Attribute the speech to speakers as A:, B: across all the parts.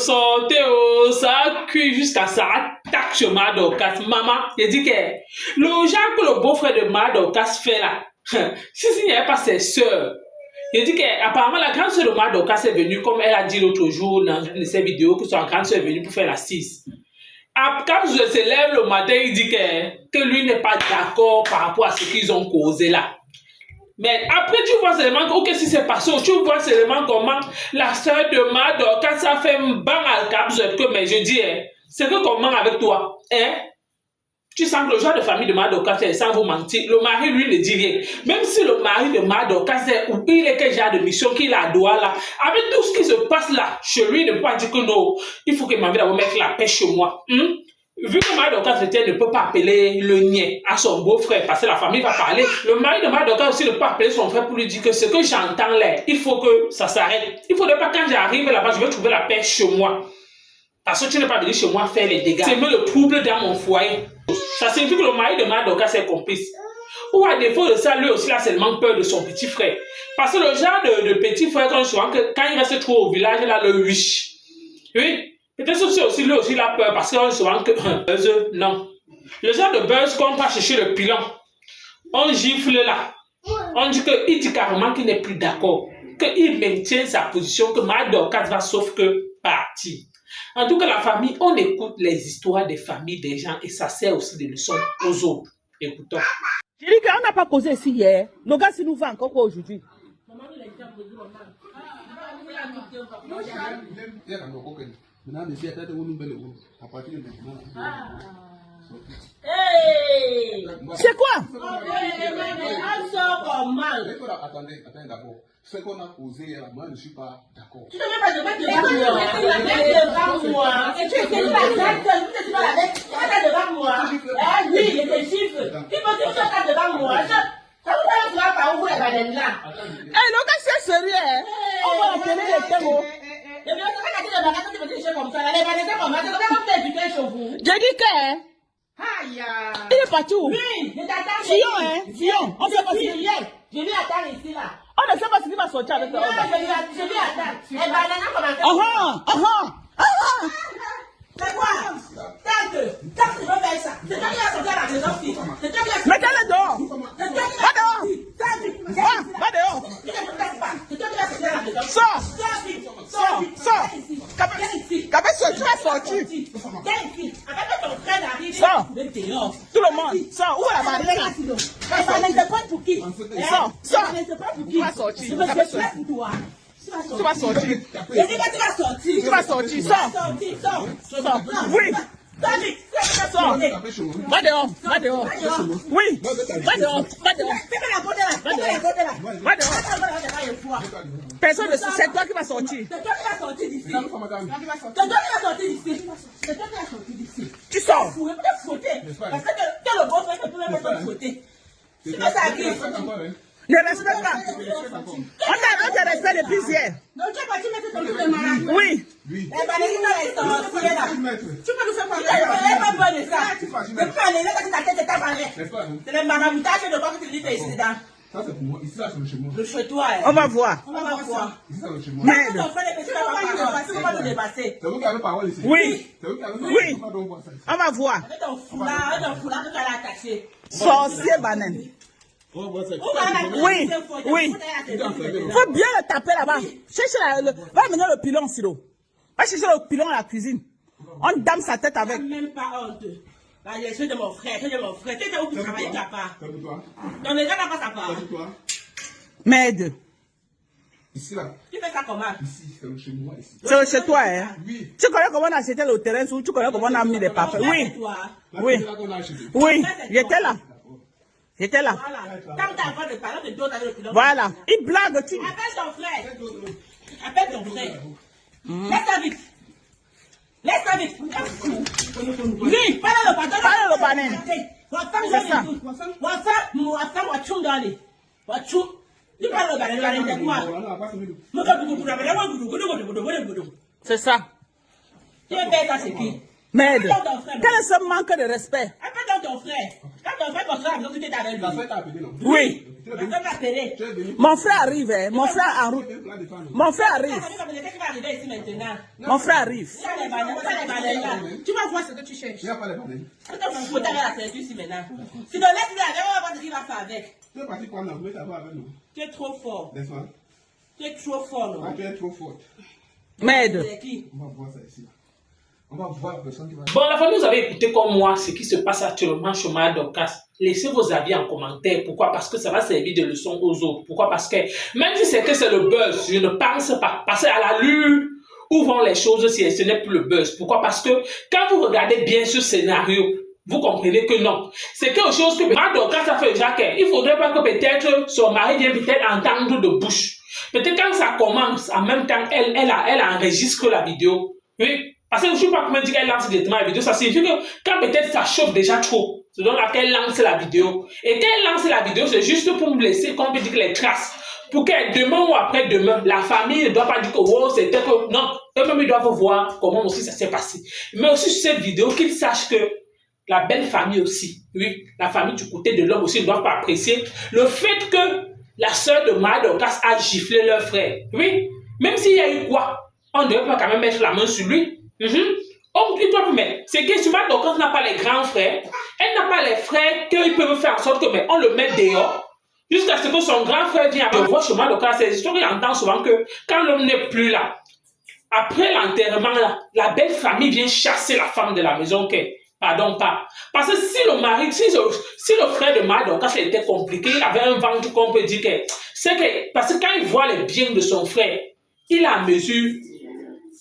A: sortez, oh, ça a cuit jusqu'à ça attaque sur Madorcas. Maman, il dit que le genre que le beau-frère de Madorcas fait là, s'il n'y avait pas ses soeurs, il dit qu'apparemment la grande soeur de Madorcas est venue, comme elle a dit l'autre jour dans une de ses vidéos, que sa grande soeur est venue pour faire l'assise. Quand je se lève le matin, il dit que lui n'est pas d'accord par rapport à ce qu'ils ont causé là. Mais après, tu vois seulement que, qu'est-ce qui s'est passé, tu vois seulement comment la soeur de Madorcas, ça fait un bang à cap, mais je dis, c'est que comment avec toi, hein? Tu sens que le genre de famille de Madorcas, sans vous mentir, le mari, lui, ne dit rien. Même si le mari de Madorcas, il est quel genre de mission qu'il a droit là, avec tout ce qui se passe là, chez lui, il ne peut pas dire que non, il faut que ma vie d'abord mettre la paix chez moi. Vu que Madorcas ne peut pas appeler le nien à son beau-frère parce que la famille va parler, le mari de Madorcas aussi ne peut pas appeler son frère pour lui dire que ce que j'entends là, il faut que ça s'arrête. Il ne faudrait pas quand j'arrive là-bas, je vais trouver la paix chez moi. Parce que tu n'es pas venu chez moi faire les dégâts. C'est le trouble dans mon foyer. Ça signifie que le mari de Madorcas est complice. Ou à défaut de ça, lui aussi il a seulement peur de son petit frère. Parce que le genre de petit frère, quand il reste trop au village, il a le wish. Oui. Peut-être que aussi lui aussi il a peur parce qu'on se rend que non. Le genre de buzz qu'on va chercher le pilon, on gifle là. On dit qu'il dit carrément qu'il n'est plus d'accord, qu'il maintient sa position, que Madorcas va sauf que partir. En tout cas, la famille, on écoute les histoires des familles des gens et ça sert aussi de leçons aux autres. Écoutons.
B: Je dis qu'on n'a pas causé ici hier. Nos gars, si nous va encore quoi aujourd'hui? C'est quoi?
C: Attendez d'abord. Ce qu'on a posé, moi je ne suis pas d'accord.
D: Tu ne veux pas devant moi. Tu es devant moi. Oui, il te chiffre. Il faut que tu sois devant moi. Ça vous va pas ouvrir la baleine là.
B: Eh, nos gars, c'est sérieux. On va appeler les thèmes. Je dis que. Il est parti où?
D: Oui, je t'attends.
B: Fillon, on sait pas si.
D: Je lui attends ici là.
B: On ne sait pas ce qui va sortir avec toi.
D: Je lui attends. C'est quoi? Tant que tu veux faire ça, c'est toi qui vas sortir à la maison, fille. C'est toi qui vas sortir.
B: Mettez-le dehors.
D: C'est toi qui vas
B: dehors. Va dehors.
D: C'est toi qui vas sortir à la maison.
B: Sors. Sors. Capé, tu vas sortir. Sors. Tout le monde. Sors. Où est la barrière?
D: Ça n'était pas pour qui?
B: Sors.
D: Ça n'était pas pour qui?
B: Tu vas sortir.
D: Je vais pour toi.
B: Tu vas sortir.
D: Je dis que tu vas sortir.
B: Tu vas sortir. Sors. Oui. Sors. Va dehors. Va dehors. Oui. Va dehors. Va dehors. Va dehors. Personne ne sait. C'est toi qui vas sortir.
D: C'est toi qui vas sortir d'ici. C'est toi qui vas sortir d'ici. C'est toi qui vas sortir d'ici.
B: Tu sors.
D: Vous pouvez frotter. Parce que le beau-frère ne peut même pas frotter. C'est pas ça qui est.
B: Ne respecte pas. On a un respect depuis hier.
D: Donc tu es parti mettre ton truc de malade.
B: Oui.
D: Eh ben, les gens là, tu peux nous faire parler. Tu n'as pas besoin de ça. Tu peux aller là, ta tête est tabarrée. C'est le maraboutage de quoi que tu dis que ici dedans.
C: Ça c'est pour moi. Ici là c'est le chez moi.
D: Le chez toi.
B: On va voir.
D: On va voir.
C: Ici c'est le chez moi.
B: Merde.
D: Ton frère est petit, on va nous dépasser.
C: C'est vous qui avez parole ici.
B: Oui.
C: C'est vous qui avez parole.
B: Oui. On va voir.
D: Avec ton foulard que tu as attaché.
B: Sorcier banane. Oui, oui. Faut bien le taper là-bas. Cherchez va amener le pilon, Siro. Va chercher le pilon à la cuisine. On dame sa tête avec.
D: Même pas honte. Là, je suis de mon frère, tu es où pour travailler là-bas?
C: C'est pour toi.
D: Donc les gars n'ont pas sa part.
C: C'est pour toi.
B: Merde.
C: Ici là.
D: Tu fais ça comment?
C: Ici, c'est le chez moi ici.
B: C'est chez toi, hein?
C: Oui.
B: Tu connais comment on a acheté le terrain sous? Tu connais comment on a mis les papiers? Oui. Oui. Oui. J'étais là. J'étais là. Voilà. Il blague, tu.
D: Appelle ton frère. Appelle ton frère. Laisse-toi vite. Laisse-toi vite. Oui, parle le patron.
B: Parle le banane. C'est ça. C'est ça.
D: Tu es bête à ce qui?
B: Merde. Quel est ce manque de respect?
D: Appelle ton frère. Quand ton frère à la maison, tu t'es avec lui.
B: Oui. Mon frère arrive, hein. Mon frère en route. Mon frère arrive. Mon frère arrive.
D: Tu vas voir ce que tu cherches.
C: Il n'y a pas les bananes.
D: Sinon, laisse-le avec, on va voir ce qu'il va faire avec.
C: Tu es parti prendre l'enveloppe avec nous.
D: Tu es trop fort.
C: N'est-ce pas?
D: Tu es trop fort, non?
C: Ah, tu es trop forte.
B: M'aide.
C: On va voir ça ici. On va voir la personne qui va...
A: Bon, la famille, vous avez écouté comme moi ce qui se passe actuellement chez Maya Dorcas. Laissez vos avis en commentaire. Pourquoi? Parce que ça va servir de leçon aux autres. Pourquoi? Parce que même si c'est que c'est le buzz, je ne pense pas. Parce qu'à la lune, où vont les choses si ce n'est plus le buzz? Pourquoi? Parce que quand vous regardez bien ce scénario, vous comprenez que non. C'est quelque chose que Maya Dorcas a fait déjà. Il ne faudrait pas que peut-être son mari vienne peut-être entendre de bouche. Peut-être quand ça commence, en même temps, elle enregistre la vidéo. Oui. Parce que je ne sais pas comment dire qu'elle lance directement la vidéo. Ça signifie que quand peut-être ça chauffe déjà trop, c'est donc là qu'elle lance la vidéo. Et quand elle lance la vidéo, c'est juste pour me laisser, comme on peut dire, les traces. Pour que demain ou après-demain, la famille ne doit pas dire que oh, c'était que. Non, eux-mêmes ils doivent voir comment aussi ça s'est passé. Mais aussi sur cette vidéo, qu'ils sachent que la belle famille aussi, oui, la famille du côté de l'homme aussi ne doit pas apprécier le fait que la sœur de Maya Dorcas a giflé leur frère. Oui, même s'il y a eu quoi, on ne devrait pas quand même mettre la main sur lui. Mais c'est que Maya Dorcas n'a pas les grands frères, elle n'a pas les frères qu'ils peuvent faire en sorte que mais on le mette dehors jusqu'à ce que son grand frère vienne. On voit chez Maya Dorcas, c'est l'histoire qu'on entend souvent que quand l'homme n'est plus là, après l'enterrement, la belle famille vient chasser la femme de la maison. Pardon, pas. Parce que si le mari, si le frère de Maya Dorcas était compliqué, il avait un ventre qu'on peut dire que c'est que parce que quand il voit les biens de son frère, il a à mesure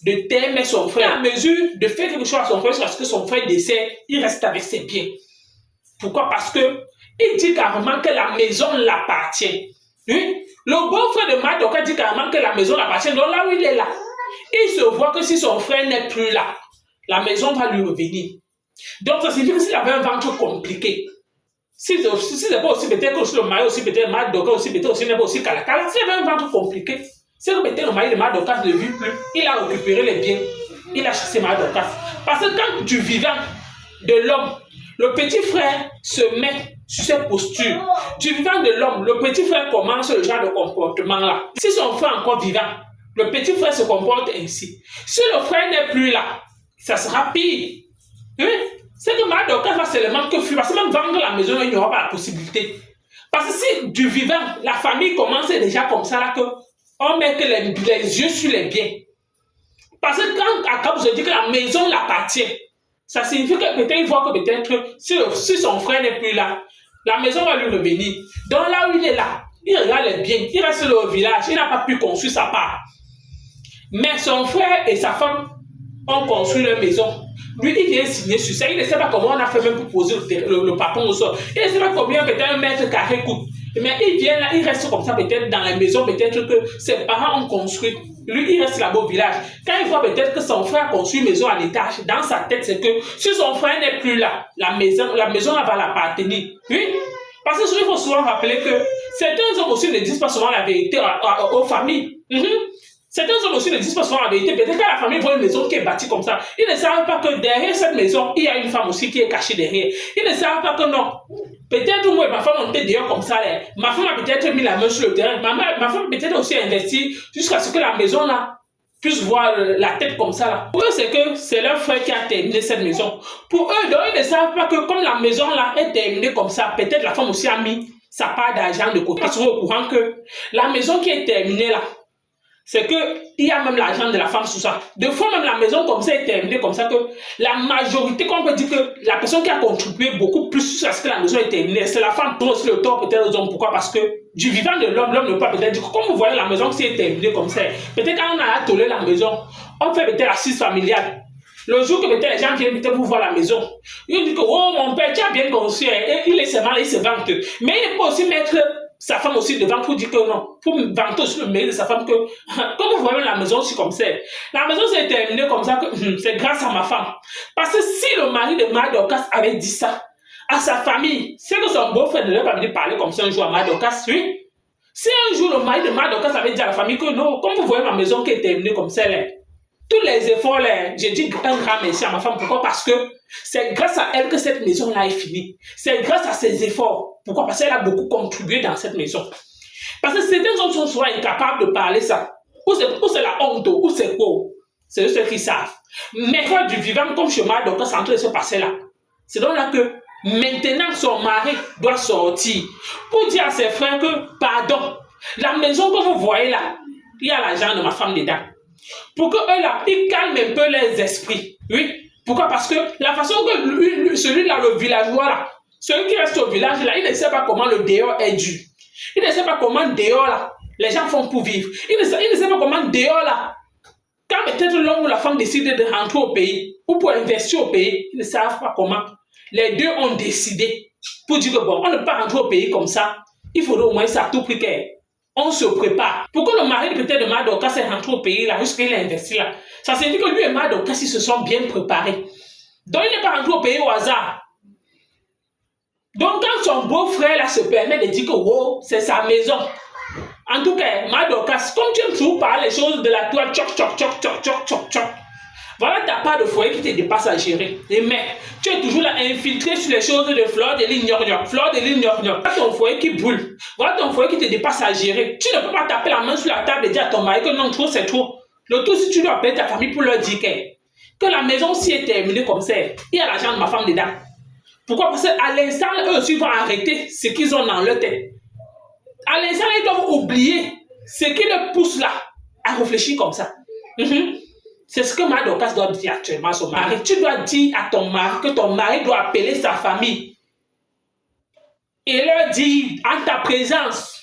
A: de t'aimer son frère, à mesure de faire quelque chose à son frère parce que son frère décède, il reste avec ses biens. Pourquoi? Parce que il dit carrément que la maison l'appartient. Oui? Le beau-frère de Maya Dorcas dit carrément que la maison l'appartient. Donc là où il est là, il se voit que si son frère n'est plus là, la maison va lui revenir. Donc ça signifie que s'il avait un ventre compliqué, si c'est pas aussi peut-être que aussi le mari aussi peut-être Maya Dorcas aussi peut-être aussi n'est pas aussi calacala, s'il avait un ventre compliqué, c'est que peut-être le mari de Maya Dorcas ne vit plus, il a récupéré les biens, il a chassé Maya Dorcas. Parce que quand du vivant de l'homme, le petit frère se met sur cette posture. Du vivant de l'homme, le petit frère commence le genre de comportement-là. Si son frère est encore vivant, le petit frère se comporte ainsi. Si le frère n'est plus là, ça sera pire. Oui, c'est que Maya Dorcas va seulement que fuir. Parce que même vendre la maison, il n'y aura pas la possibilité. Parce que si du vivant, la famille commence déjà comme ça, là, que on met que les yeux sur les biens. Parce que quand Akab se dit que la maison l'appartient, ça signifie que peut-être il voit que peut-être si son frère n'est plus là, la maison va lui revenir. Donc là où il est là, il regarde les biens, il reste au village, il n'a pas pu construire sa part. Mais son frère et sa femme ont construit leur maison. Lui, il vient signer sur ça. Il ne sait pas comment on a fait même pour poser le papon au sol. Il ne sait pas combien peut-être un mètre carré coûte. Mais il vient là, il reste comme ça peut-être dans la maison, peut-être que ses parents ont construit. Lui, il reste là-bas au village. Quand il voit peut-être que son frère a construit une maison à l'étage, dans sa tête, c'est que si son frère n'est plus là, la maison va l'appartenir. Oui. Parce qu'il faut souvent rappeler que certains hommes aussi ne disent pas souvent la vérité aux familles. Certains hommes aussi ne disent pas souvent la vérité. Peut-être que la famille voit une maison qui est bâtie comme ça. Ils ne savent pas que derrière cette maison, il y a une femme aussi qui est cachée derrière. Ils ne savent pas que non. Peut-être moi et ma femme, on était dehors comme ça. Là. Ma femme a peut-être mis la main sur le terrain. Ma femme peut-être aussi investi jusqu'à ce que la maison là puisse voir la tête comme ça. Là. Pour eux, c'est que c'est leur frère qui a terminé cette maison. Pour eux, donc, ils ne savent pas que comme la maison là est terminée comme ça, peut-être la femme aussi a mis sa part d'argent de côté. Ils sont au courant que la maison qui est terminée là, c'est qu'il y a même l'argent de la femme sous ça. Des fois, même la maison comme ça est terminée comme ça que la majorité, qu'on peut dire que la personne qui a contribué beaucoup plus à ce que la maison est terminée, c'est la femme qui trouve aussi le tort peut-être aux hommes. Pourquoi? Parce que du vivant de l'homme, l'homme ne peut pas peut-être dire que comme vous voyez la maison qui est terminée comme ça, peut-être quand on a atolé la maison, on fait peut-être l'assise familiale. Le jour que peut-être les gens viennent peut-être vous voir la maison, ils disent que oh mon père, tu as bien construit, et il est seulement là, il se vante. Mais il peut aussi mettre sa femme aussi devant pour dire que non, pour vanter aussi le mérite de sa femme que, comme vous voyez la maison aussi comme ça, la maison s'est terminée comme ça que c'est grâce à ma femme. Parce que si le mari de Maya Dorcas avait dit ça à sa famille, c'est que son beau-frère ne l'avait pas venu parler comme ça un jour à Maya Dorcas, oui. Si un jour le mari de Maya Dorcas avait dit à la famille que non, comme vous voyez ma maison qui est terminée comme ça, là, tous les ses efforts, j'ai dit un grand merci à ma femme. Pourquoi? Parce que c'est grâce à elle que cette maison-là est finie. C'est grâce à ses efforts. Pourquoi? Parce qu'elle a beaucoup contribué dans cette maison. Parce que certains hommes sont souvent incapables de parler ça. Ou c'est la honte, ou c'est quoi? C'est eux ceux qui savent. Mais quoi du vivant comme chemin, donc c'est en train de se passer là. C'est donc là que maintenant son mari doit sortir pour dire à ses frères que, pardon, la maison que vous voyez là, il y a l'argent de ma femme dedans. Pour que eux là, ils calment un peu les esprits. Oui. Pourquoi? Parce que la façon que celui-là, le villageois là, celui qui reste au village là, il ne sait pas comment le dehors est dû. Il ne sait pas comment dehors là, les gens font pour vivre. Il ne sait pas comment dehors là, quand peut-être l'homme ou la femme décide de rentrer au pays ou pour investir au pays, ils ne savent pas comment. Les deux ont décidé pour dire que bon, on ne peut pas rentrer au pays comme ça. Il faudrait au moins ça à tout prix qu'on se prépare. Pourquoi le mari peut-être de Madokas est rentré au pays là, jusqu'il a investi là? Ça signifie que lui et Madokas, ils se sont bien préparés. Donc il n'est pas rentré au pays au hasard. Donc quand son beau-frère là se permet de dire que wow, c'est sa maison. En tout cas, Madokas, comme tu aimes toujours parler les choses de la toile, tchoc, tchoc, tchoc, tchoc, tchoc, tchoc, tchoc. Voilà ta part de foyer qui te dépasse à gérer. Et mais, tu es toujours là infiltré sur les choses de Fleur de Lune Gnorgnoc. Fleur de Lune Gnorgnoc. Voilà ton foyer qui brûle. Voilà ton foyer qui te dépasse à gérer. Tu ne peux pas taper la main sur la table et dire à ton mari que non, trop c'est trop. Le tout, si tu dois appeler ta famille pour leur dire que la maison si est terminée comme ça, il y a l'argent de ma femme dedans. Pourquoi? Parce qu'à l'instant, eux aussi vont arrêter ce qu'ils ont dans leur tête. À l'instant, ils doivent oublier ce qui le pousse là à réfléchir comme ça. C'est ce que Madokas doit dire actuellement à son mari. Tu dois dire à ton mari que ton mari doit appeler sa famille et leur dire en ta présence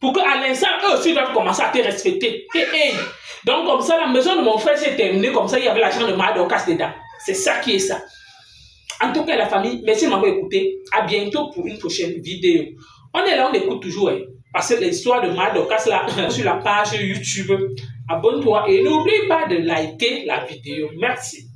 A: pour qu'à l'instant, eux aussi doivent commencer à te respecter. Donc comme ça, la maison de mon frère s'est terminée comme ça, il y avait l'argent de Madokas dedans. C'est ça qui est ça. En tout cas, la famille, merci de m'avoir écouté. À bientôt pour une prochaine vidéo. On est là, on écoute toujours. Parce que l'histoire de Madokas là, sur la page YouTube. Abonne-toi et n'oublie pas de liker la vidéo. Merci.